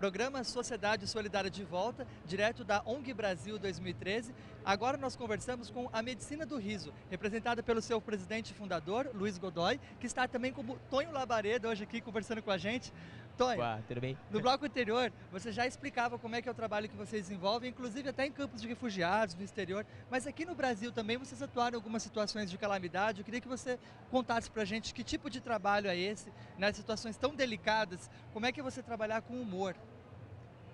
programa Sociedade Solidária de Volta, direto da ONG Brasil 2013. Agora nós conversamos com a Medicina do Riso, representada pelo seu presidente e fundador, Luiz Godoy, que está também como Tonho Labareda hoje aqui conversando com a gente. Tonho, tudo bem? no bloco anterior você já explicava como é que é o trabalho que vocês desenvolvem, inclusive até em campos de refugiados, no exterior, mas aqui no Brasil também vocês atuaram em algumas situações de calamidade. Eu queria que você contasse pra gente que tipo de trabalho é esse, nas situações tão delicadas, como é que é você trabalhar com humor?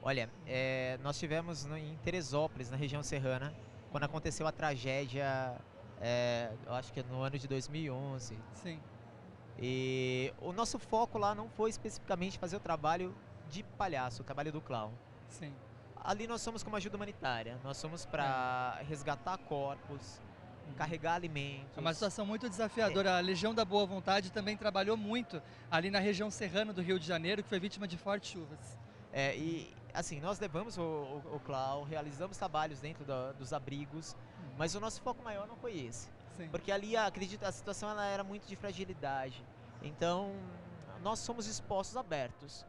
Olha, nós tivemos em Teresópolis, na região serrana, quando aconteceu a tragédia, eu acho que no ano de 2011. Sim. E o nosso foco lá não foi especificamente fazer o trabalho de palhaço, o trabalho do clown. Sim. Ali nós somos como ajuda humanitária, nós somos para resgatar corpos, carregar alimentos. É uma situação muito desafiadora. A Legião da Boa Vontade também trabalhou muito ali na região serrana do Rio de Janeiro, que foi vítima de fortes chuvas. E assim, nós levamos o clown, realizamos trabalhos dentro dos abrigos, mas o nosso foco maior não foi esse. Sim. Porque ali, acredito, a situação ela era muito de fragilidade. Então, nós somos expostos abertos.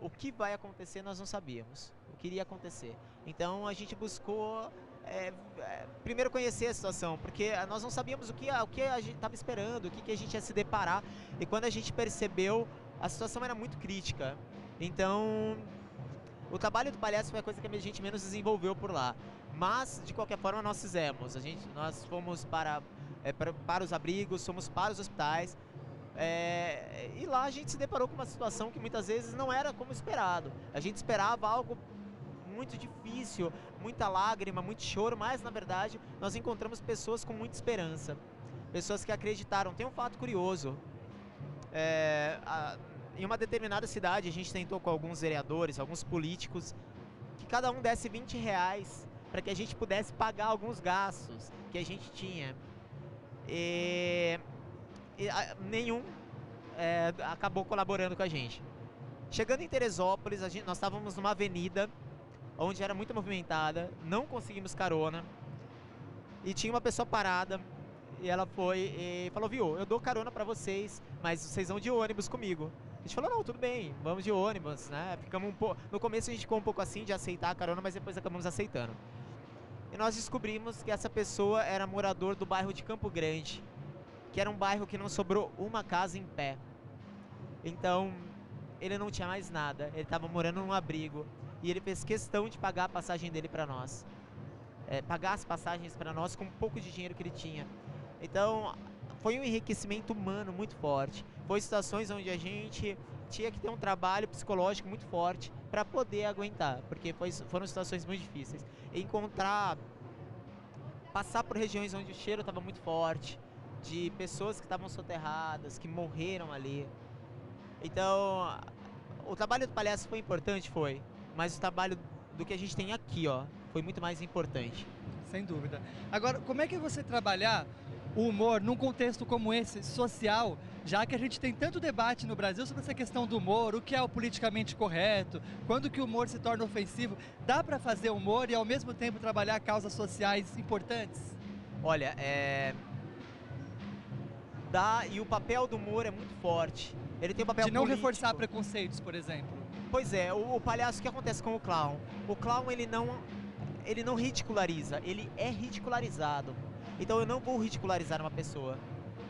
O que vai acontecer nós não sabíamos, o que iria acontecer. Então, a gente buscou primeiro conhecer a situação, porque nós não sabíamos o que a gente estava esperando, o que a gente ia se deparar. E quando a gente percebeu, a situação era muito crítica. Então, o trabalho do palhaço foi a coisa que a gente menos desenvolveu por lá. Mas, de qualquer forma, nós fizemos. Nós fomos para os abrigos, fomos para os hospitais. E lá a gente se deparou com uma situação que muitas vezes não era como esperado. A gente esperava algo muito difícil, muita lágrima, muito choro, mas, na verdade, nós encontramos pessoas com muita esperança. Pessoas que acreditaram. Tem um fato curioso. Em uma determinada cidade, a gente tentou com alguns vereadores, alguns políticos, que cada um desse R$20 para que a gente pudesse pagar alguns gastos que a gente tinha. Nenhum acabou colaborando com a gente. Chegando em Teresópolis, nós estávamos numa avenida onde era muito movimentada, não conseguimos carona, e tinha uma pessoa parada, e ela foi e falou: viu, eu dou carona para vocês, mas vocês vão de ônibus comigo. A gente falou: não, tudo bem, vamos de ônibus, né? Ficamos no começo a gente ficou um pouco assim de aceitar a carona, mas depois acabamos aceitando. E nós descobrimos que essa pessoa era morador do bairro de Campo Grande, que era um bairro que não sobrou uma casa em pé. Então, ele não tinha mais nada, ele estava morando num abrigo, e ele fez questão de pagar a passagem dele para nós. Pagar as passagens para nós com um pouco de dinheiro que ele tinha. Então, foi um enriquecimento humano muito forte. Foi situações onde a gente tinha que ter um trabalho psicológico muito forte para poder aguentar, porque foram situações muito difíceis. Passar por regiões onde o cheiro estava muito forte, de pessoas que estavam soterradas, que morreram ali. Então, o trabalho do palhaço foi importante, mas o trabalho do que a gente tem aqui, foi muito mais importante. Sem dúvida. Agora, como é que você trabalhar o humor num contexto como esse, social, já que a gente tem tanto debate no Brasil sobre essa questão do humor, o que é o politicamente correto, quando que o humor se torna ofensivo? Dá para fazer humor e ao mesmo tempo trabalhar causas sociais importantes? Olha, dá, e o papel do humor é muito forte. Ele tem um papel de não político. Reforçar preconceitos, por exemplo. Pois é, o palhaço, o que acontece com o clown? O clown, ele não ridiculariza, ele é ridicularizado. Então eu não vou ridicularizar uma pessoa,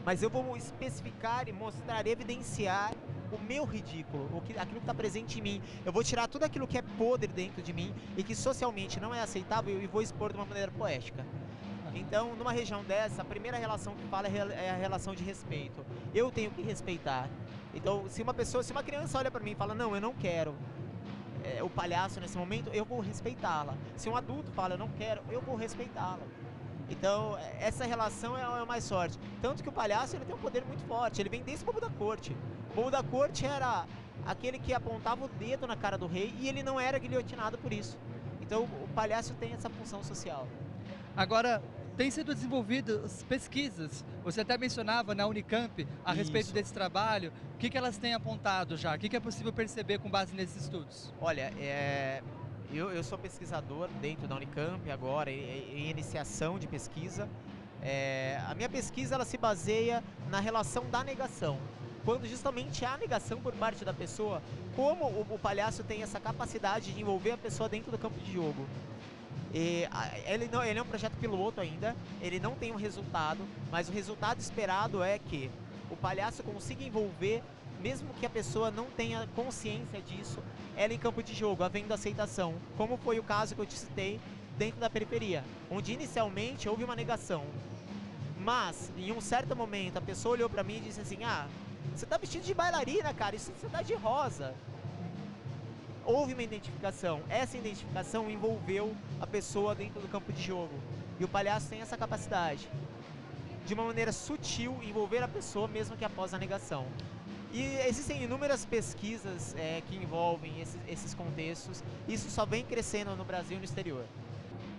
mas eu vou especificar e mostrar, evidenciar o meu ridículo, aquilo que está presente em mim. Eu vou tirar tudo aquilo que é podre dentro de mim e que socialmente não é aceitável e vou expor de uma maneira poética. Então, numa região dessa, a primeira relação que fala é a relação de respeito. Eu tenho que respeitar. Então, se uma criança olha para mim e fala: não, eu não quero o palhaço nesse momento, eu vou respeitá-la. Se um adulto fala: eu não quero, eu vou respeitá-la. Então, essa relação é a mais forte. Tanto que o palhaço ele tem um poder muito forte. Ele vem desde o Bobo da Corte. O Bobo da Corte era aquele que apontava o dedo na cara do rei e ele não era guilhotinado por isso. Então, o palhaço tem essa função social. Agora, tem sido desenvolvidas pesquisas, você até mencionava na Unicamp a respeito desse trabalho. O que elas têm apontado já? O que é possível perceber com base nesses estudos? Olha, eu sou pesquisador dentro da Unicamp agora, em iniciação de pesquisa. A minha pesquisa ela se baseia na relação da negação. quando justamente há negação por parte da pessoa, como o palhaço tem essa capacidade de envolver a pessoa dentro do campo de jogo. Ele é um projeto piloto ainda, ele não tem um resultado, mas o resultado esperado é que o palhaço consiga envolver, mesmo que a pessoa não tenha consciência disso, ela em campo de jogo, havendo aceitação, como foi o caso que eu te citei dentro da periferia, onde inicialmente houve uma negação, mas em um certo momento a pessoa olhou pra mim e disse assim: ah, você tá vestido de bailarina, cara, isso você tá de rosa. Houve uma identificação, essa identificação envolveu a pessoa dentro do campo de jogo, e o palhaço tem essa capacidade de uma maneira sutil envolver a pessoa mesmo que após a negação. E existem inúmeras pesquisas que envolvem esses contextos, isso só vem crescendo no Brasil e no exterior.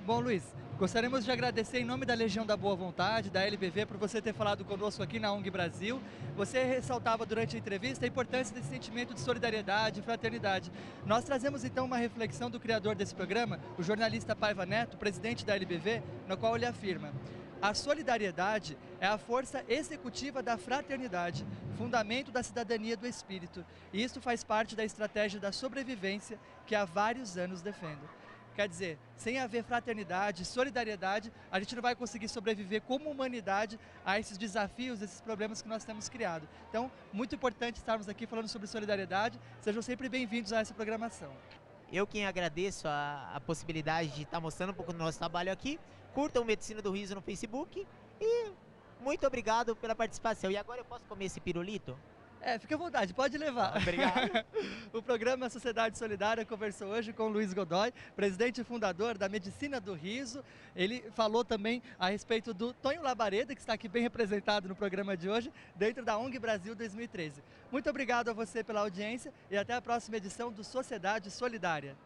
Bom, Luiz, gostaríamos de agradecer em nome da Legião da Boa Vontade, da LBV, por você ter falado conosco aqui na ONG Brasil. Você ressaltava durante a entrevista a importância desse sentimento de solidariedade e fraternidade. Nós trazemos então uma reflexão do criador desse programa, o jornalista Paiva Neto, presidente da LBV, no qual ele afirma: a solidariedade é a força executiva da fraternidade, fundamento da cidadania do espírito. E isso faz parte da estratégia da sobrevivência que há vários anos defendo. Quer dizer, sem haver fraternidade, solidariedade, a gente não vai conseguir sobreviver como humanidade a esses desafios, esses problemas que nós temos criado. Então, muito importante estarmos aqui falando sobre solidariedade. Sejam sempre bem-vindos a essa programação. Eu quem agradeço a possibilidade de estar mostrando um pouco do nosso trabalho aqui. Curtam Medicina do Riso no Facebook e muito obrigado pela participação. E agora eu posso comer esse pirulito? Fique à vontade, pode levar. Obrigado. O programa Sociedade Solidária conversou hoje com o Luiz Godoy, presidente e fundador da Medicina do Riso. Ele falou também a respeito do Tonho Labareda, que está aqui bem representado no programa de hoje, dentro da ONG Brasil 2013. Muito obrigado a você pela audiência e até a próxima edição do Sociedade Solidária.